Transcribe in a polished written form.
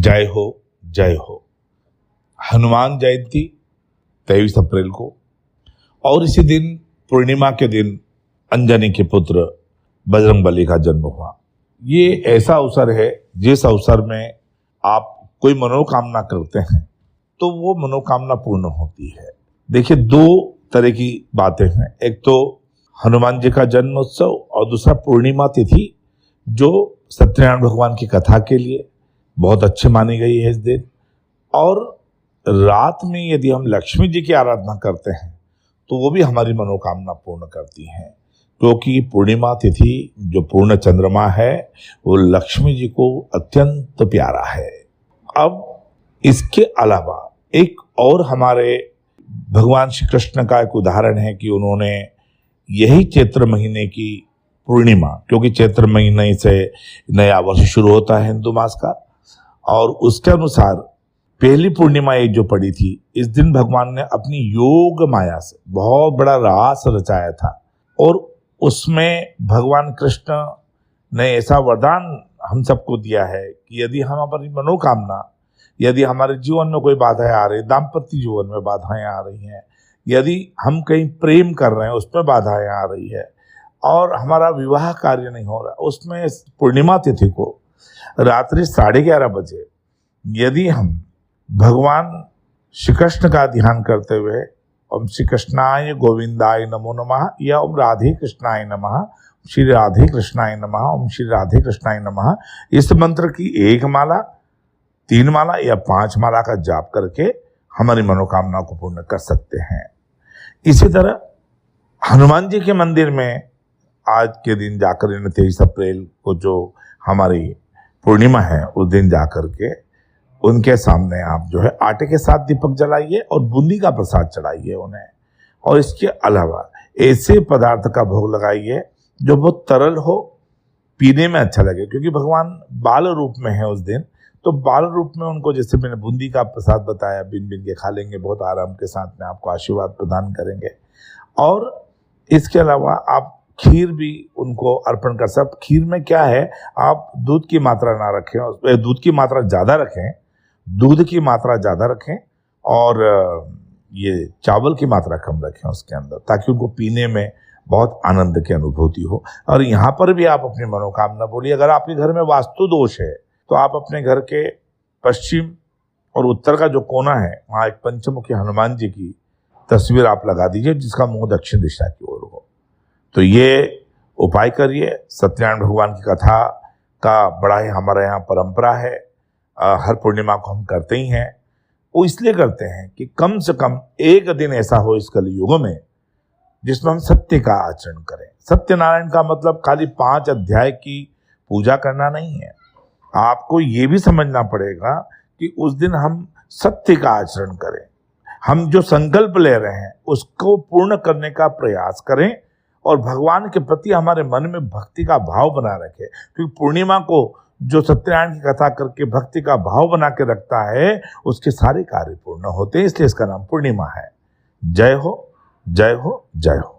जय हो जय हो। हनुमान जयंती 23 अप्रैल को और इसी दिन पूर्णिमा के दिन अंजनी के पुत्र बजरंगबली का जन्म हुआ। ये ऐसा अवसर है जिस अवसर में आप कोई मनोकामना करते हैं तो वो मनोकामना पूर्ण होती है। देखिए, दो तरह की बातें हैं। एक तो हनुमान जी का जन्म उत्सव और दूसरा पूर्णिमा तिथि, जो सत्यनारायण भगवान की कथा के लिए बहुत अच्छी मानी गई है इस दिन। और रात में यदि हम लक्ष्मी जी की आराधना करते हैं तो वो भी हमारी मनोकामना पूर्ण करती हैं, क्योंकि पूर्णिमा तिथि जो पूर्ण चंद्रमा है वो लक्ष्मी जी को अत्यंत प्यारा है। अब इसके अलावा एक और हमारे भगवान श्री कृष्ण का एक उदाहरण है कि उन्होंने यही चैत्र महीने की पूर्णिमा, क्योंकि चैत्र महीने से नया वर्ष शुरू होता है हिंदू मास का, और उसके अनुसार पहली पूर्णिमा एक जो पड़ी थी, इस दिन भगवान ने अपनी योग माया से बहुत बड़ा रास रचाया था। और उसमें भगवान कृष्ण ने ऐसा वरदान हम सबको दिया है कि यदि हम अपनी मनोकामना, यदि हमारे जीवन में कोई बाधाएं आ रही, दाम्पत्य जीवन में बाधाएं आ रही हैं, यदि हम कहीं प्रेम कर रहे हैं उसमें बाधाएं आ रही है, और हमारा विवाह कार्य नहीं हो रहा, उसमें पूर्णिमा तिथि को रात्रि 11:30 बजे यदि हम भगवान श्री कृष्ण का ध्यान करते हुए ओम श्री कृष्णाय गोविंदाय नमो नमः या ओम राधे कृष्णाय नमः, श्री राधे कृष्णाय नमः, ओम श्री राधे कृष्णाय नमः, इस मंत्र की 1 माला, 3 माला या 5 माला का जाप करके हमारी मनोकामना को पूर्ण कर सकते हैं। इसी तरह हनुमान जी के मंदिर में आज के दिन जाकर 23 अप्रैल को जो हमारी पूर्णिमा है उस दिन जाकर के उनके सामने आप जो है आटे के साथ दीपक जलाइए और बूंदी का प्रसाद चढ़ाइए उन्हें। और इसके अलावा ऐसे पदार्थ का भोग लगाइए जो बहुत तरल हो, पीने में अच्छा लगे, क्योंकि भगवान बाल रूप में है उस दिन। तो बाल रूप में उनको, जैसे मैंने बूंदी का प्रसाद बताया, बिन बिन के खा लेंगे, बहुत आराम के साथ में आपको आशीर्वाद प्रदान करेंगे। और इसके अलावा आप खीर भी उनको अर्पण कर सकते। खीर में क्या है, आप दूध की मात्रा ना रखें, उसमें दूध की मात्रा ज़्यादा रखें, दूध की मात्रा ज़्यादा रखें, और ये चावल की मात्रा कम रखें उसके अंदर, ताकि उनको पीने में बहुत आनंद की अनुभूति हो। और यहाँ पर भी आप अपनी मनोकामना बोलिए। अगर आपके घर में वास्तु दोष है तो आप अपने घर के पश्चिम और उत्तर का जो कोना है वहाँ एक पंचमुखी हनुमान जी की तस्वीर आप लगा दीजिए, जिसका मुंह दक्षिण दिशा की ओर हो। तो ये उपाय करिए। सत्यनारायण भगवान की कथा का बड़ा ही हमारे यहाँ परंपरा है, हर पूर्णिमा को हम करते ही हैं। वो इसलिए करते हैं कि कम से कम एक दिन ऐसा हो इस कलयुग में जिसमें हम सत्य का आचरण करें। सत्यनारायण का मतलब खाली 5 अध्याय की पूजा करना नहीं है। आपको ये भी समझना पड़ेगा कि उस दिन हम सत्य का आचरण करें, हम जो संकल्प ले रहे हैं उसको पूर्ण करने का प्रयास करें, और भगवान के प्रति हमारे मन में भक्ति का भाव बना रखें। क्योंकि पूर्णिमा को जो सत्यनारायण की कथा करके भक्ति का भाव बना के रखता है, उसके सारे कार्य पूर्ण होते हैं, इसलिए इसका नाम पूर्णिमा है। जय हो जय हो जय हो।